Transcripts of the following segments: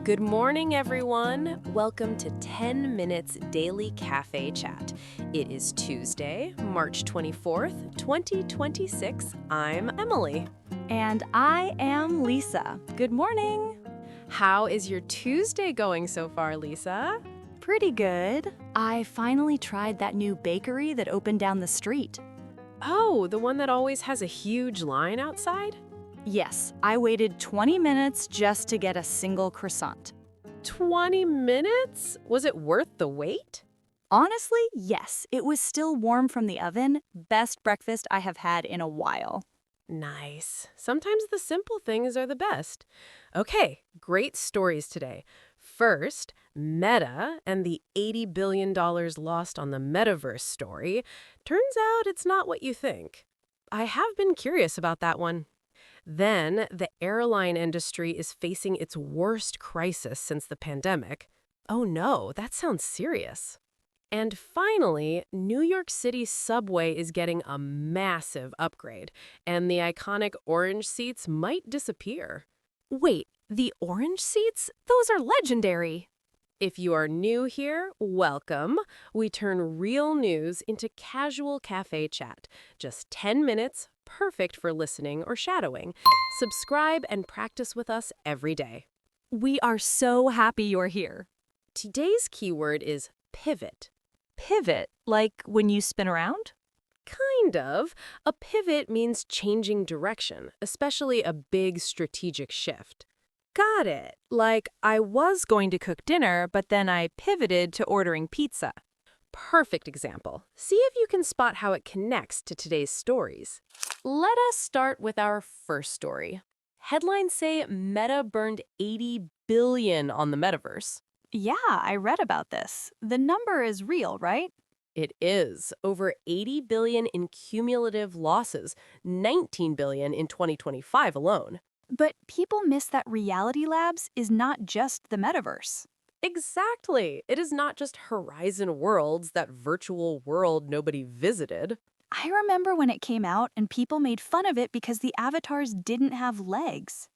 Good morning, everyone. Welcome to 10 Minutes Daily Cafe Chat. It is Tuesday, March 24th, 2026. I'm Emily. And I am Lisa. Good morning. How is your Tuesday going so far, Lisa? Pretty good. I finally tried that new bakery that opened down the street. Oh, the one that always has a huge line outside? Yes, I waited 20 minutes just to get a single croissant. 20 minutes? Was it worth the wait? Honestly, yes. It was still warm from the oven. Best breakfast I have had in a while. Nice. Sometimes the simple things are the best. Okay, great stories today. First, Meta and the $80 billion lost on the metaverse story. Turns out it's not what you think. I have been curious about that one. Then, the airline industry is facing its worst crisis since the pandemic. Oh no, that sounds serious. And finally, New York City subway is getting a massive upgrade, and the iconic orange seats might disappear. Wait, the orange seats? Those are legendary. If you are new here, welcome. We turn real news into casual cafe chat. Just 10 minutes, perfect for listening or shadowing. Subscribe and practice with us every day. We are so happy you're here. Today's keyword is pivot. Pivot, like when you spin around? Kind of. A pivot means changing direction, especially a big strategic shift. Got it. Like I was going to cook dinner, but then I pivoted to ordering pizza. Perfect example. See if you can spot how it connects to today's stories. Let us start with our first story. Headlines say Meta burned $80 billion on the metaverse. Yeah, I read about this. The number is real, right? It is. Over $80 billion in cumulative losses, $19 billion in 2025 alone. But people miss that Reality Labs is not just the metaverse. Exactly. It is not just Horizon Worlds, that virtual world nobody visited. I remember when it came out and people made fun of it because the avatars didn't have legs.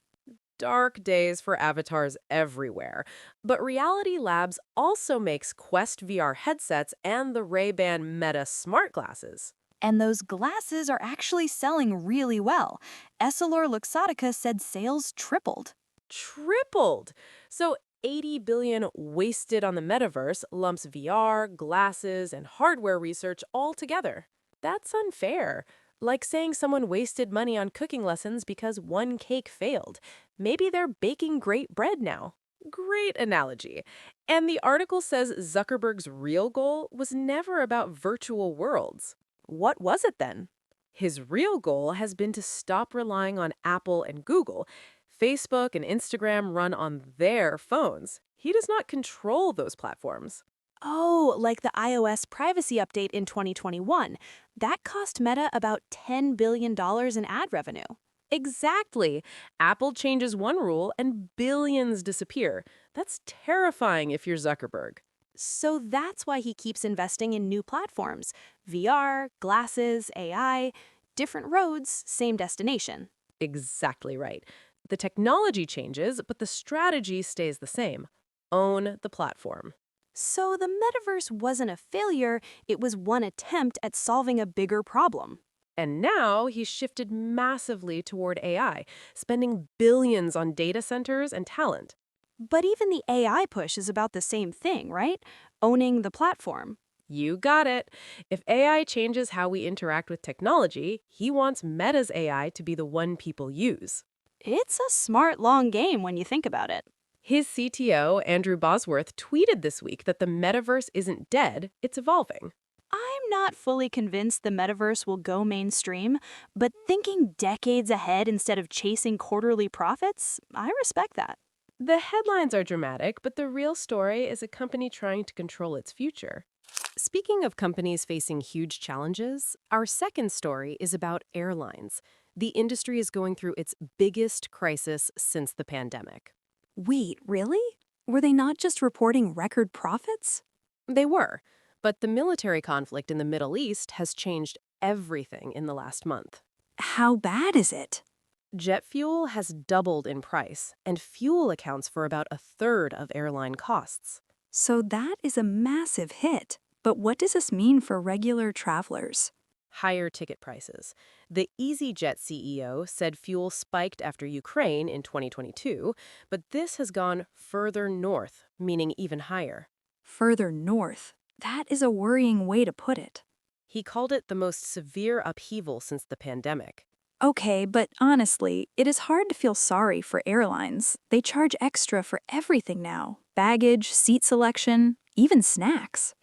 Dark days for avatars everywhere. But Reality Labs also makes Quest VR headsets and the Ray-Ban Meta smart glasses. And those glasses are actually selling really well. EssilorLuxottica said sales tripled. Tripled! So $80 billion wasted on the metaverse lumps VR, glasses, and hardware research all together. That's unfair. Like saying someone wasted money on cooking lessons because one cake failed. Maybe they're baking great bread now. Great analogy. And the article says Zuckerberg's real goal was never about virtual worlds. What was it then? His real goal has been to stop relying on Apple and Google. Facebook and Instagram run on their phones. He does not control those platforms. Oh, like the iOS privacy update in 2021. That cost Meta about $10 billion in ad revenue. Exactly. Apple changes one rule and billions disappear. That's terrifying if you're Zuckerberg. So that's why he keeps investing in new platforms. VR, glasses, AI, different roads, same destination. Exactly right. The technology changes, but the strategy stays the same. Own the platform. So the metaverse wasn't a failure, it was one attempt at solving a bigger problem. And now he's shifted massively toward AI, spending billions on data centers and talent. But even the AI push is about the same thing, right? Owning the platform. You got it. If AI changes how we interact with technology, he wants Meta's AI to be the one people use. It's a smart long game when you think about it. His CTO, Andrew Bosworth, tweeted this week that the metaverse isn't dead, it's evolving. I'm not fully convinced the metaverse will go mainstream, but thinking decades ahead instead of chasing quarterly profits, I respect that. The headlines are dramatic, but the real story is a company trying to control its future. Speaking of companies facing huge challenges, our second story is about airlines. The industry is going through its biggest crisis since the pandemic. Wait, really? Were they not just reporting record profits? They were, but the military conflict in the Middle East has changed everything in the last month. How bad is it? Jet fuel has doubled in price, and fuel accounts for about a third of airline costs. So that is a massive hit. But what does this mean for regular travelers? Higher ticket prices. The EasyJet CEO said fuel spiked after Ukraine in 2022, but this has gone further north, meaning even higher. Further north. That is a worrying way to put it. He called it the most severe upheaval since the pandemic. Okay, but honestly, it is hard to feel sorry for airlines. They charge extra for everything now. Baggage, seat selection, even snacks.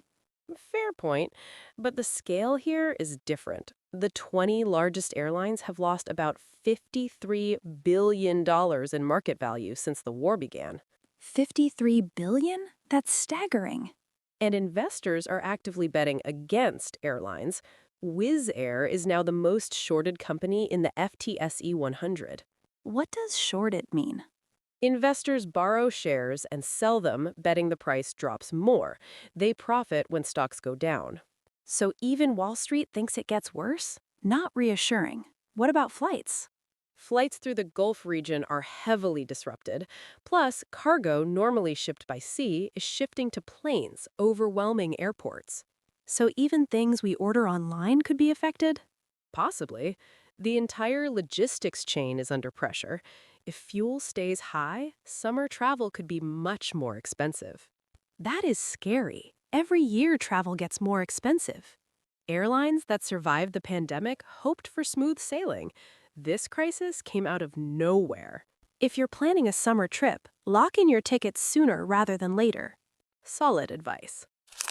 Fair point, but the scale here is different. The 20 largest airlines have lost about $53 billion in market value since the war began. 53 billion? That's staggering. And investors are actively betting against airlines. Wizz Air is now the most shorted company in the FTSE 100. What does shorted mean? Investors borrow shares and sell them, betting the price drops more. They profit when stocks go down. So even Wall Street thinks it gets worse? Not reassuring. What about flights? Flights through the Gulf region are heavily disrupted. Plus, cargo normally shipped by sea is shifting to planes, overwhelming airports. So even things we order online could be affected? Possibly. The entire logistics chain is under pressure. If fuel stays high, summer travel could be much more expensive. That is scary. Every year travel gets more expensive. Airlines that survived the pandemic hoped for smooth sailing. This crisis came out of nowhere. If you're planning a summer trip, lock in your tickets sooner rather than later. Solid advice.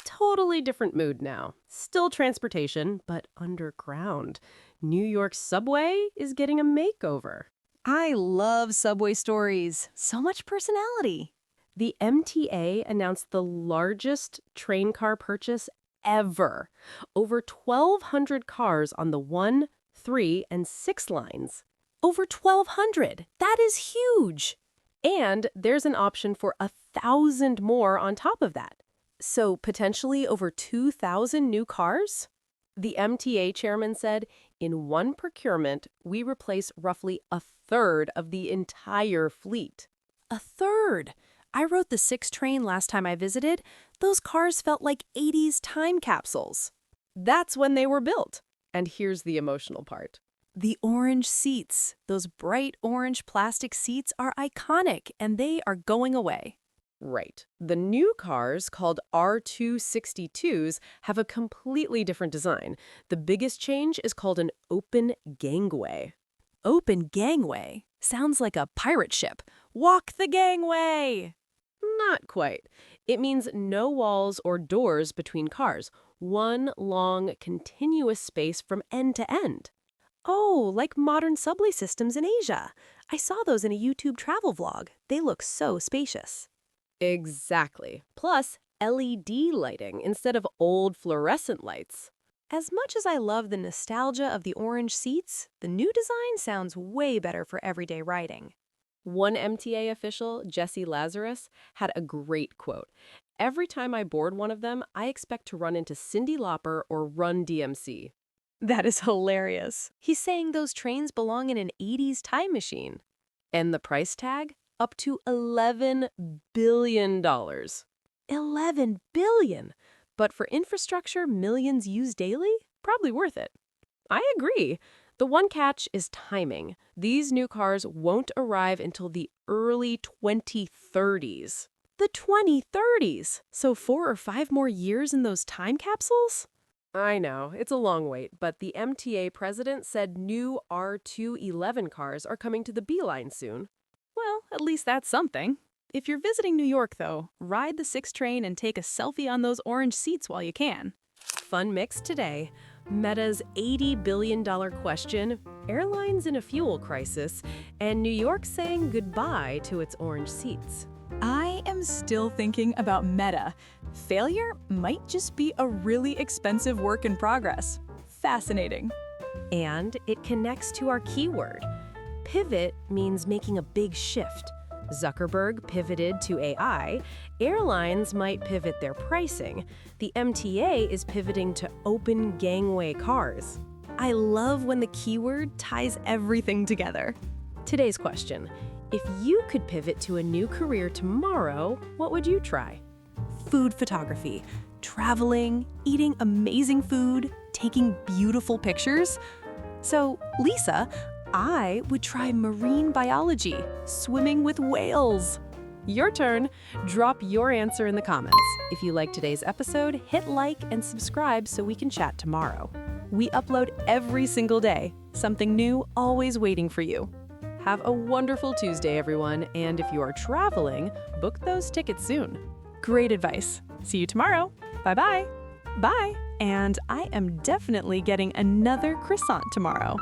Totally different mood now. Still transportation, but underground. New York's subway is getting a makeover. I love subway stories. So much personality. The MTA announced the largest train car purchase ever. Over 1,200 cars on the 1, 3, and 6 lines. Over 1,200. That is huge. And there's an option for 1,000 more on top of that. So potentially over 2,000 new cars? The MTA chairman said, in one procurement, we replace roughly a third of the entire fleet. A third? I rode the 6 train last time I visited. Those cars felt like 80s time capsules. That's when they were built. And here's the emotional part. The orange seats. Those bright orange plastic seats are iconic, and they are going away. Right. The new cars, called R262s, have a completely different design. The biggest change is called an open gangway. Open gangway? Sounds like a pirate ship. Walk the gangway! Not quite. It means no walls or doors between cars. One long, continuous space from end to end. Oh, like modern subway systems in Asia. I saw those in a YouTube travel vlog. They look so spacious. Exactly. Plus, LED lighting instead of old fluorescent lights. As much as I love the nostalgia of the orange seats, the new design sounds way better for everyday riding. One MTA official, Jesse Lazarus, had a great quote. Every time I board one of them, I expect to run into Cyndi Lauper or Run DMC. That is hilarious. He's saying those trains belong in an 80s time machine. And the price tag? Up to $11 billion. 11 billion? But for infrastructure millions use daily, probably worth it. I agree. The one catch is timing. These new cars won't arrive until the early 2030s. The 2030s? So 4 or 5 more years in those time capsules? I know, it's a long wait, but the MTA president said new R211 cars are coming to the B line soon. Well, at least that's something. If you're visiting New York, though, ride the 6 train and take a selfie on those orange seats while you can. Fun mix today. Meta's $80 billion question, airlines in a fuel crisis, and New York saying goodbye to its orange seats. I am still thinking about Meta. Failure might just be a really expensive work in progress. Fascinating. And it connects to our keyword. Pivot means making a big shift. Zuckerberg pivoted to AI. Airlines might pivot their pricing. The MTA is pivoting to open gangway cars. I love when the keyword ties everything together. Today's question: if you could pivot to a new career tomorrow, what would you try? Food photography, traveling, eating amazing food, taking beautiful pictures. So, Lisa, I would try marine biology, swimming with whales. Your turn. Drop your answer in the comments. If you like today's episode, hit like and subscribe so we can chat tomorrow. We upload every single day, something new always waiting for you. Have a wonderful Tuesday, everyone, and if you are traveling, book those tickets soon. Great advice. See you tomorrow. Bye-bye. Bye. And I am definitely getting another croissant tomorrow.